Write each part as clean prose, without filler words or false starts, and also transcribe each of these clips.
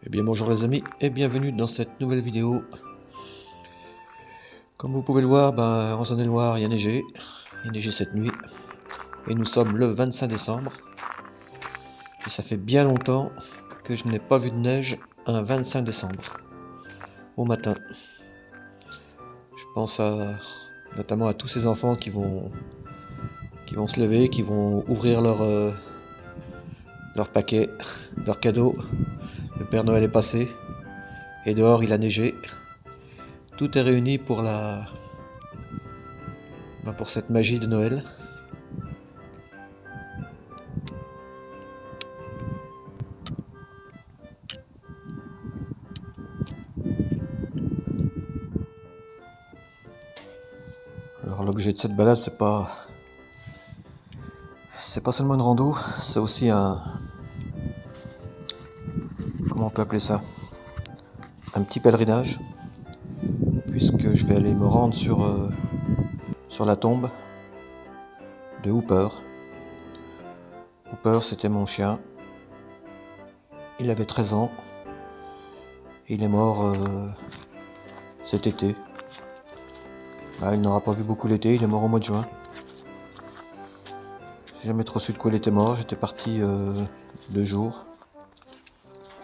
Eh bien bonjour les amis et bienvenue dans cette nouvelle vidéo. Comme vous pouvez le voir, en Saône-et-Loire il a neigé cette nuit et nous sommes le 25 décembre et ça fait bien longtemps que je n'ai pas vu de neige un 25 décembre au matin. Je pense notamment à tous ces enfants qui vont se lever, qui vont ouvrir leur paquet, leur cadeau. Le Père Noël est passé et dehors il a neigé. Tout est réuni pour pour cette magie de Noël. Alors l'objet de cette balade, c'est pas seulement une rando, c'est aussi comment on peut appeler ça, un petit pèlerinage, puisque je vais aller me rendre sur la tombe de Hooper. Hooper, c'était mon chien. Il avait 13 ans. Et il est mort cet été. Il n'aura pas vu beaucoup l'été, il est mort au mois de juin. J'ai jamais trop su de quoi il était mort, j'étais parti 2 jours.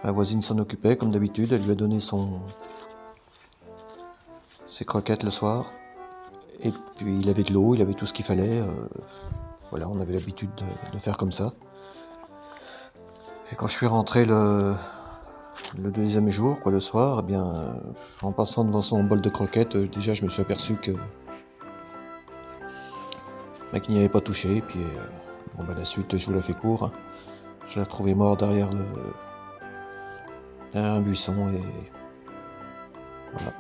Ma voisine s'en occupait comme d'habitude, elle lui a donné ses croquettes le soir. Et puis il avait de l'eau, il avait tout ce qu'il fallait. Voilà, on avait l'habitude de faire comme ça. Et quand je suis rentré le deuxième jour, le soir, en passant devant son bol de croquettes, déjà je me suis aperçu qu'il n'y avait pas touché. Et puis la suite, je vous la fais court. Je l'ai retrouvé mort derrière un buisson et voilà.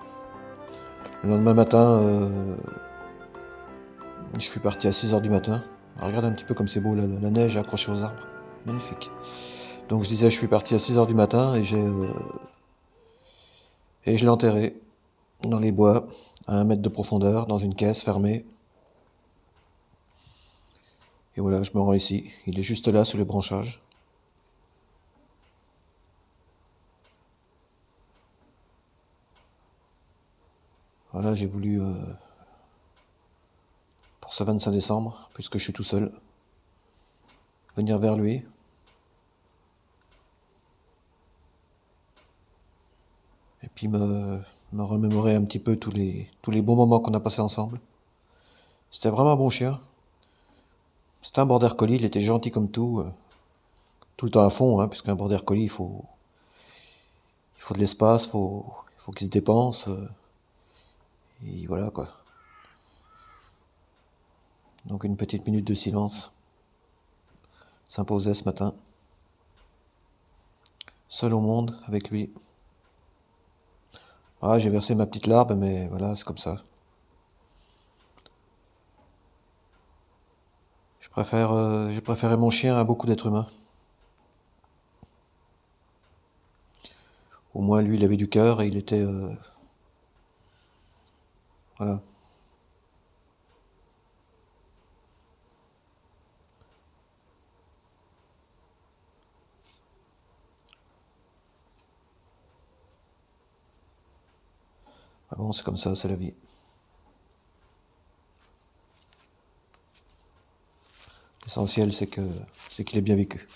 Le lendemain matin, je suis parti à 6h du matin. Alors, regardez un petit peu comme c'est beau, la neige accrochée aux arbres. Magnifique. Donc je disais, je suis parti à 6h du matin et je l'ai enterré dans les bois, à 1 mètre de profondeur, dans une caisse fermée. Et voilà, je me rends ici. Il est juste là, sous les branchages. Voilà, j'ai voulu, pour ce 25 décembre, puisque je suis tout seul, venir vers lui. Et puis me remémorer un petit peu tous les bons moments qu'on a passés ensemble. C'était vraiment un bon chien. C'était un border collie, il était gentil comme tout le temps à fond, hein, puisqu'un border collie, il faut de l'espace, il faut qu'il se dépense, et voilà quoi. Donc une petite minute de silence s'imposait ce matin. Seul au monde, avec lui. Ah, j'ai versé ma petite larme, mais voilà, c'est comme ça. J'ai préféré mon chien à beaucoup d'êtres humains. Au moins, lui, il avait du cœur et il était... voilà. Ah bon, c'est comme ça, c'est la vie. L'essentiel, c'est qu'il ait bien vécu.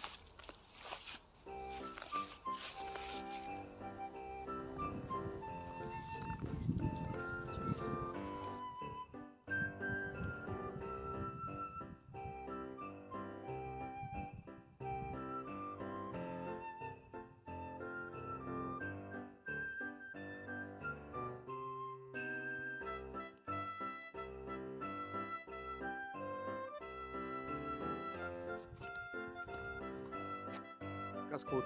Casse-croûte.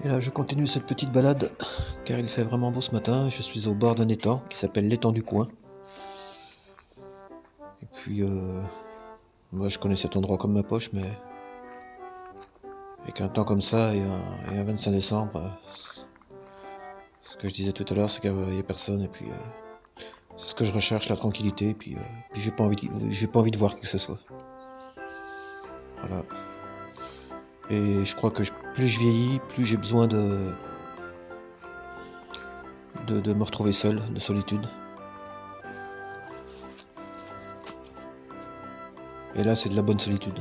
Et là, je continue cette petite balade, car il fait vraiment beau ce matin. Je suis au bord d'un étang qui s'appelle l'étang du Coin. Et puis, moi, je connais cet endroit comme ma poche, mais avec un temps comme ça et un 25 décembre, ce que je disais tout à l'heure, c'est qu'il n'y a personne. Et puis, c'est ce que je recherche, la tranquillité. Et puis, j'ai pas envie de voir qui que ce soit. Voilà. Et je crois que plus je vieillis, plus j'ai besoin de me retrouver seul, de solitude. Et là, c'est de la bonne solitude.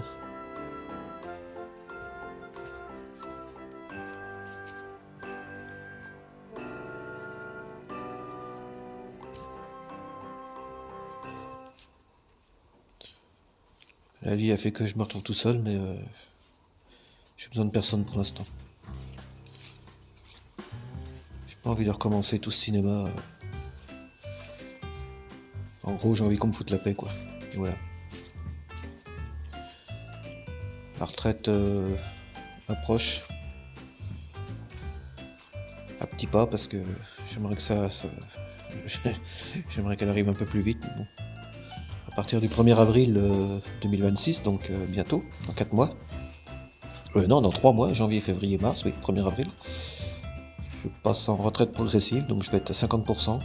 La vie a fait que je me retrouve tout seul, mais j'ai besoin de personne pour l'instant. J'ai pas envie de recommencer tout ce cinéma. En gros, j'ai envie qu'on me foute la paix, quoi. Et voilà. La retraite approche à petits pas parce que j'aimerais que j'aimerais qu'elle arrive un peu plus vite. Mais bon. À partir du 1er avril 2026, donc bientôt, dans 4 mois. Non, dans 3 mois, janvier, février, mars, oui, 1er avril. Je passe en retraite progressive, donc je vais être à 50%.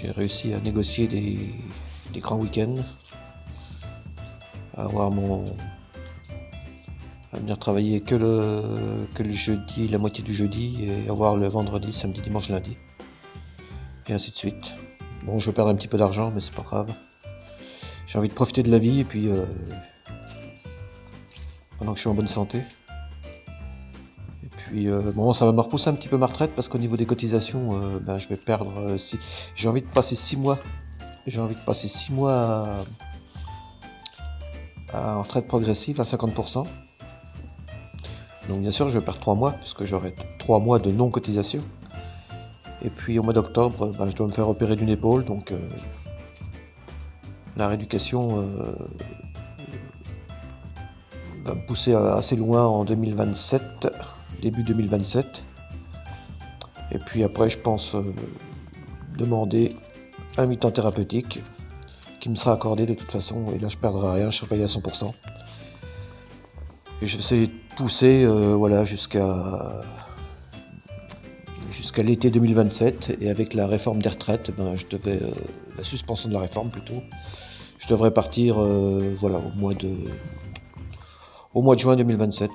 J'ai réussi à négocier des grands week-ends, à venir travailler que le jeudi, la moitié du jeudi, et avoir le vendredi, samedi, dimanche, lundi. Et ainsi de suite. Bon, je vais perdre un petit peu d'argent, mais c'est pas grave. J'ai envie de profiter de la vie, et puis pendant que je suis en bonne santé. Et puis, bon, ça va me repousser un petit peu ma retraite, parce qu'au niveau des cotisations, je vais perdre... J'ai envie de passer 6 mois. J'ai envie de passer 6 mois en retraite progressive à 50%. Donc bien sûr, je vais perdre 3 mois, puisque j'aurai 3 mois de non-cotisation. Et puis au mois d'octobre, je dois me faire opérer d'une épaule, donc la rééducation va me pousser assez loin en 2027, début 2027. Et puis après, je pense demander un mi-temps thérapeutique qui me sera accordé de toute façon, et là je perdrai rien, je serai payé à 100%. Et je vais essayer de pousser jusqu'à l'été 2027, et avec la réforme des retraites, la suspension de la réforme plutôt, je devrais partir au mois de juin 2027.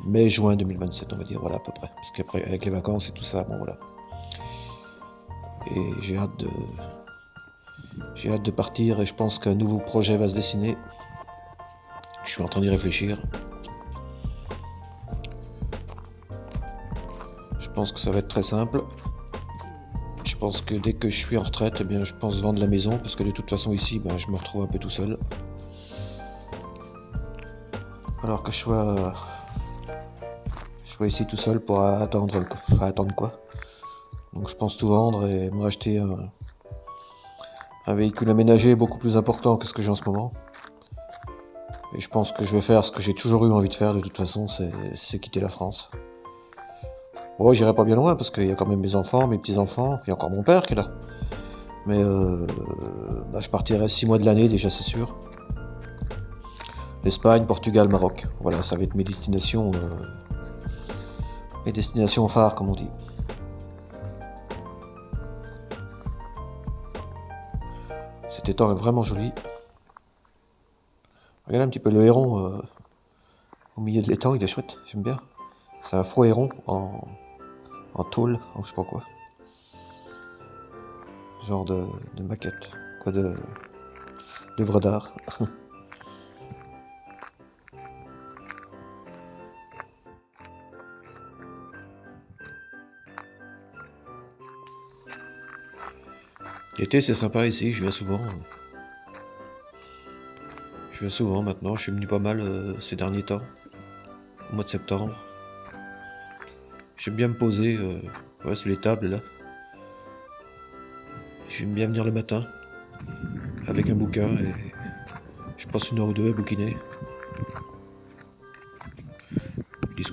Mai-juin 2027, on va dire, voilà à peu près. Parce qu'après, avec les vacances et tout ça, bon voilà. Et j'ai hâte de partir, et je pense qu'un nouveau projet va se dessiner. Je suis en train d'y réfléchir. Je pense que ça va être très simple. Je pense que dès que je suis en retraite, je pense vendre la maison, parce que de toute façon ici, je me retrouve un peu tout seul. Alors que je sois ici tout seul pour attendre quoi. Donc je pense tout vendre et me racheter un véhicule aménagé beaucoup plus important que ce que j'ai en ce moment. Et je pense que je vais faire ce que j'ai toujours eu envie de faire de toute façon, c'est quitter la France. Bon, j'irai pas bien loin parce qu'il y a quand même mes enfants, mes petits-enfants, il y a encore mon père qui est là. Mais je partirai 6 mois de l'année déjà, c'est sûr. L'Espagne, Portugal, Maroc. Voilà, ça va être mes destinations phares, comme on dit. Cet étang est vraiment joli. Regardez un petit peu le héron au milieu de l'étang, il est chouette, j'aime bien. C'est un faux héron en tôle, en je sais pas quoi. Genre de maquette, quoi, d'œuvre d'art. L'été c'est sympa ici, je viens souvent. Je viens souvent maintenant, je suis venu pas mal ces derniers temps, au mois de septembre. J'aime bien me poser sur les tables là. J'aime bien venir le matin avec un bouquin et je passe 1 heure ou 2 à bouquiner.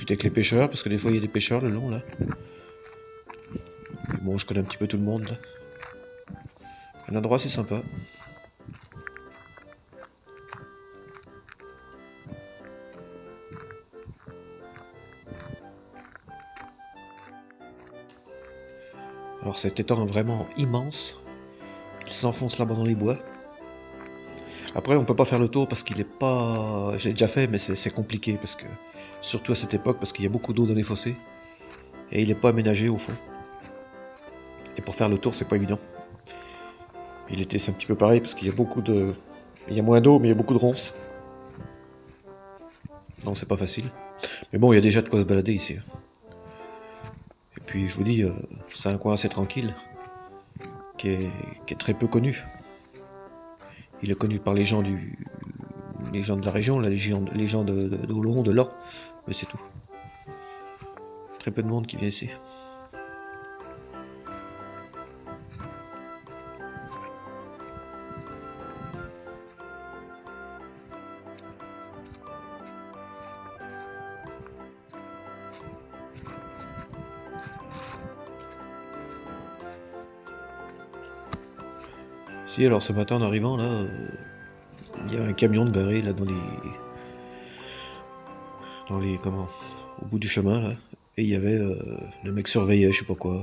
discuter avec les pêcheurs, parce que des fois il y a des pêcheurs le long là. Et bon, je connais un petit peu tout le monde là. Un endroit c'est sympa. Alors cet étang est vraiment immense. Il s'enfonce là-bas dans les bois. Après on peut pas faire le tour parce qu'il est pas... J'ai déjà fait mais c'est compliqué parce que... Surtout à cette époque parce qu'il y a beaucoup d'eau dans les fossés. Et il est pas aménagé au fond. Et pour faire le tour c'est pas évident. L'été c'est un petit peu pareil parce qu'il y a beaucoup de... Il y a moins d'eau mais il y a beaucoup de ronces. Non c'est pas facile. Mais bon il y a déjà de quoi se balader ici. Et puis je vous dis, c'est un coin assez tranquille. Qui est très peu connu. Il est connu par les gens de la région, là, les gens d'Oloron, de l'Or, mais c'est tout. Très peu de monde qui vient ici. Si, alors ce matin en arrivant là, il y a un camion de garé là comment, au bout du chemin là, et il y avait le mec surveillait, je sais pas quoi,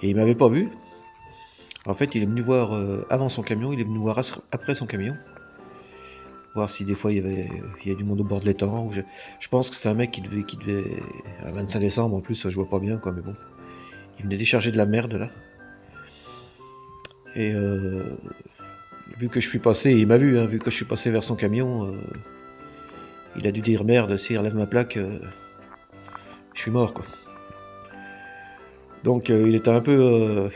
et il m'avait pas vu. En fait, il est venu voir avant son camion, il est venu voir après son camion, voir si des fois il y a du monde au bord de l'étang. Je pense que c'était un mec qui devait, à 25 décembre en plus, ça je vois pas bien quoi, mais bon, il venait décharger de la merde là. Et vu que je suis passé, il m'a vu, hein, vu que je suis passé vers son camion, il a dû dire merde, s'il relève ma plaque, je suis mort quoi. Donc il était un peu...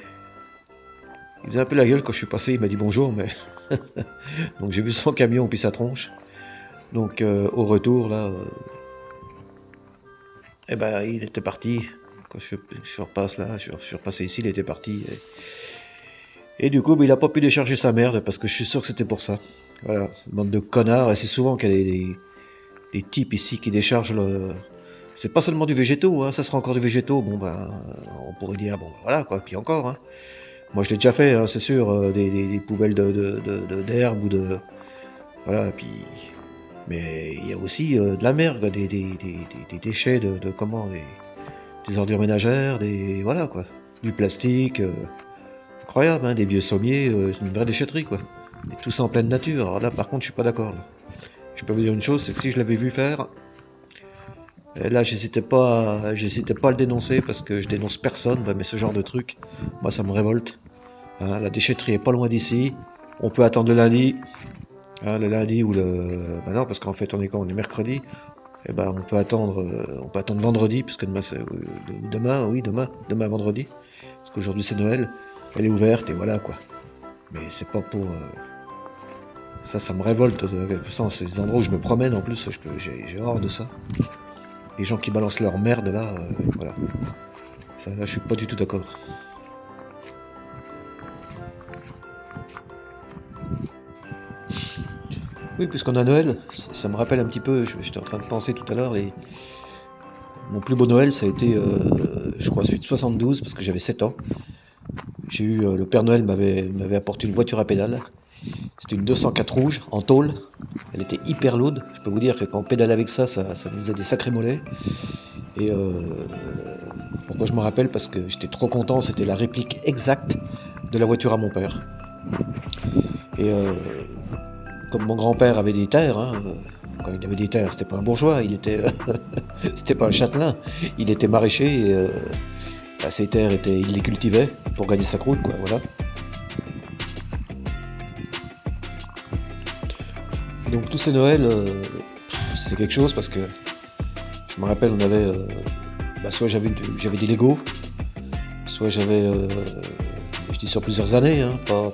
il faisait un peu la gueule quand je suis passé, il m'a dit bonjour, mais... Donc j'ai vu son camion puis sa tronche. Donc au retour là... eh ben il était parti. Quand je repasse là, je suis repassé ici, il était parti. Et du coup, il a pas pu décharger sa merde, parce que je suis sûr que c'était pour ça. Voilà, une bande de connards, et c'est souvent qu'il y a des types ici qui déchargent le... C'est pas seulement du végétaux, hein, ça sera encore du végétaux, bon ben, on pourrait dire, bon ben, voilà quoi, puis encore, hein. Moi je l'ai déjà fait, hein, c'est sûr, des poubelles d'herbe ou de... Voilà, puis... Mais il y a aussi de la merde, des déchets de comment, des ordures ménagères, voilà quoi, du plastique... Incroyable, hein, des vieux sommiers, c'est une vraie déchetterie quoi. Et tout ça en pleine nature. Alors là par contre je suis pas d'accord. Je peux vous dire une chose, c'est que si je l'avais vu faire, là j'hésitais pas à le dénoncer parce que je dénonce personne, mais ce genre de truc, moi ça me révolte. Hein, la déchetterie est pas loin d'ici. On peut attendre le lundi. Hein, le lundi ou le... Ben non, parce qu'en fait on est quand on est mercredi. Et ben on peut attendre vendredi, puisque demain c'est... demain vendredi. Parce qu'aujourd'hui c'est Noël. Elle est ouverte et voilà quoi. Mais c'est pas pour... Ça me révolte. C'est des endroits où je me promène en plus, j'ai horreur de ça. Les gens qui balancent leur merde là, voilà. Ça là je suis pas du tout d'accord. Oui, puisqu'on a Noël, ça me rappelle un petit peu, j'étais en train de penser tout à l'heure, mon plus beau Noël ça a été, je crois, celui de 72, parce que j'avais 7 ans. J'ai eu, le Père Noël m'avait apporté une voiture à pédales. C'était une 204 rouge, en tôle. Elle était hyper lourde. Je peux vous dire que quand on pédale avec ça nous faisait des sacrés mollets. Et pourquoi je me rappelle? Parce que j'étais trop content, c'était la réplique exacte de la voiture à mon père. Et comme mon grand-père avait des terres, hein, quand il avait des terres, c'était pas un bourgeois, c'était pas un châtelain, il était maraîcher et... ces terres il les cultivait pour gagner sa croûte, quoi, voilà. Donc tous ces Noëls, c'était quelque chose parce que je me rappelle, on avait, soit j'avais des Lego, soit j'avais, je dis sur plusieurs années, hein, pas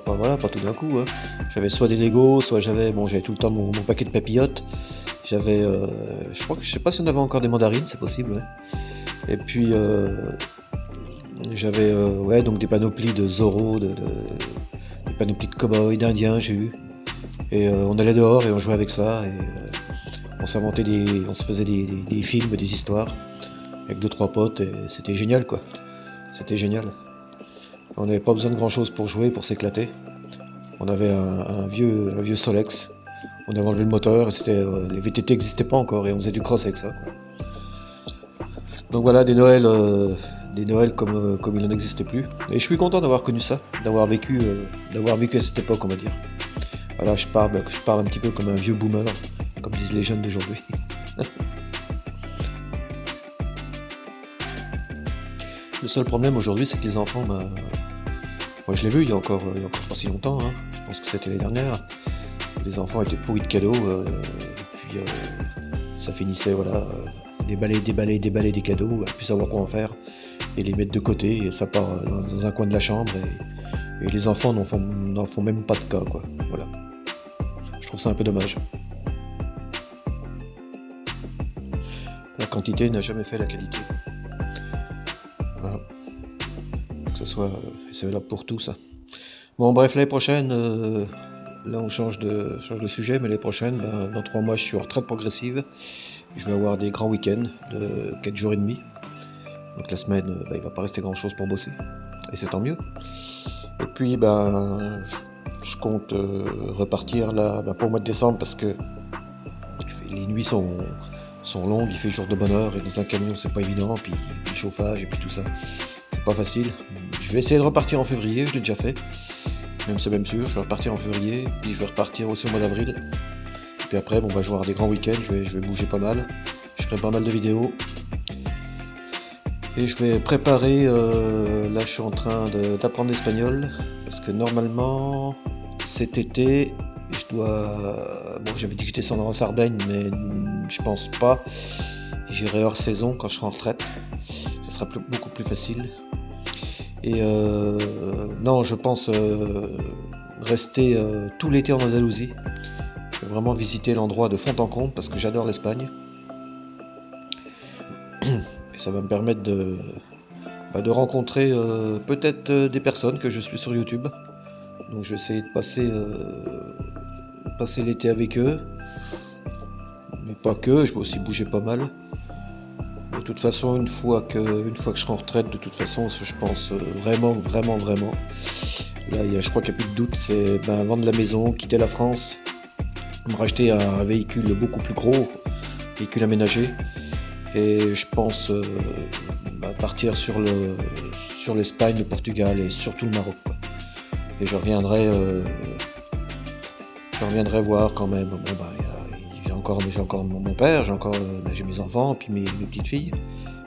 tout d'un coup, hein. J'avais soit des Lego, soit j'avais tout le temps mon paquet de papillotes. J'avais, je sais pas si on avait encore des mandarines, c'est possible, ouais. Et puis j'avais donc des panoplies de Zorro, des panoplies de cow-boy, d'indiens, j'ai eu. Et on allait dehors et on jouait avec ça. Et On on se faisait des films, des histoires avec 2-3 potes et c'était génial quoi. C'était génial. On n'avait pas besoin de grand chose pour jouer, pour s'éclater. On avait un vieux Solex. On avait enlevé le moteur et les VTT n'existaient pas encore et on faisait du cross avec ça, quoi. Donc voilà, des Noëls comme il n'en existait plus. Et je suis content d'avoir connu ça, d'avoir vécu à cette époque, on va dire. Voilà, je parle un petit peu comme un vieux boomer, comme disent les jeunes d'aujourd'hui. Le seul problème aujourd'hui, c'est que les enfants, moi je l'ai vu il y a encore pas si longtemps, hein. Je pense que c'était l'année dernière. Les enfants étaient pourris de cadeaux, et puis ça finissait, voilà, déballer des cadeaux, à plus savoir quoi en faire, et les mettre de côté, et ça part dans un coin de la chambre, et les enfants n'en font même pas de cas, quoi. Voilà. Je trouve ça un peu dommage. La quantité n'a jamais fait la qualité. Voilà. Que ce soit, c'est valable pour tout, ça. Bon, bref, l'année prochaine, là on change de sujet, mais l'année prochaine, dans 3 mois, je suis en retraite progressive. Je vais avoir des grands week-ends de 4 jours et demi. Donc la semaine, il va pas rester grand chose pour bosser. Et c'est tant mieux. Et puis, je compte repartir là pour le mois de décembre parce que les nuits sont longues, il fait jour de bonne heure et dans un camion c'est pas évident, puis le chauffage et puis tout ça. C'est pas facile. Je vais essayer de repartir en février, je l'ai déjà fait. Même c'est même sûr, je vais repartir en février, puis je vais repartir aussi au mois d'avril. Puis après, je vais avoir des grands week-ends, je vais bouger pas mal. Je ferai pas mal de vidéos. Et je vais préparer, là je suis en train d'apprendre l'espagnol, parce que normalement, cet été, j'avais dit que je descendrais en Sardaigne, mais je pense pas. J'irai hors saison quand je serai en retraite. Ça sera beaucoup plus facile. Et non, je pense rester tout l'été en Andalousie. Je vais vraiment visiter l'endroit de fond en comble parce que j'adore l'Espagne. Et ça va me permettre de rencontrer peut-être des personnes que je suis sur YouTube. Donc je vais essayer de passer l'été avec eux. Mais pas que, je vais aussi bouger pas mal. De toute façon, une fois que je serai en retraite, de toute façon, je pense vraiment, là, je crois qu'il n'y a plus de doute, c'est vendre la maison, quitter la France, me racheter un véhicule beaucoup plus gros, véhicule aménagé, et je pense partir sur l'Espagne, le Portugal et surtout le Maroc, quoi. Et je reviendrai voir quand même. J'ai encore mon père, j'ai mes enfants, puis mes petites filles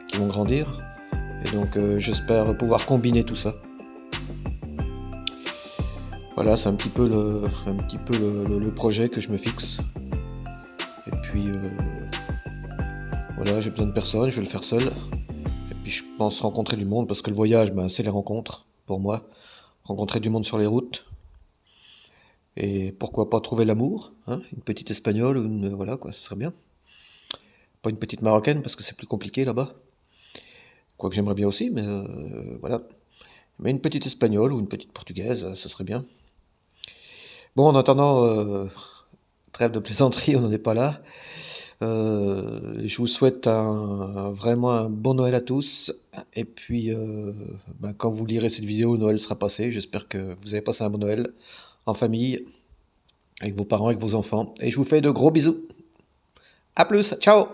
qui vont grandir. Et donc j'espère pouvoir combiner tout ça. Voilà, c'est un petit peu le projet que je me fixe. Et puis voilà, j'ai besoin de personne, je vais le faire seul. Et puis je pense rencontrer du monde, parce que le voyage, c'est les rencontres pour moi. Rencontrer du monde sur les routes. Et pourquoi pas trouver l'amour, hein, une petite espagnole ou voilà quoi, ce serait bien. Pas une petite marocaine parce que c'est plus compliqué là-bas. Quoique j'aimerais bien aussi, mais voilà. Mais une petite espagnole ou une petite portugaise, ce serait bien. Bon, en attendant, trêve de plaisanterie, on n'en est pas là. Je vous souhaite vraiment un bon Noël à tous. Et puis, quand vous lirez cette vidéo, Noël sera passé. J'espère que vous avez passé un bon Noël en famille, avec vos parents, avec vos enfants. Et je vous fais de gros bisous. À plus, ciao!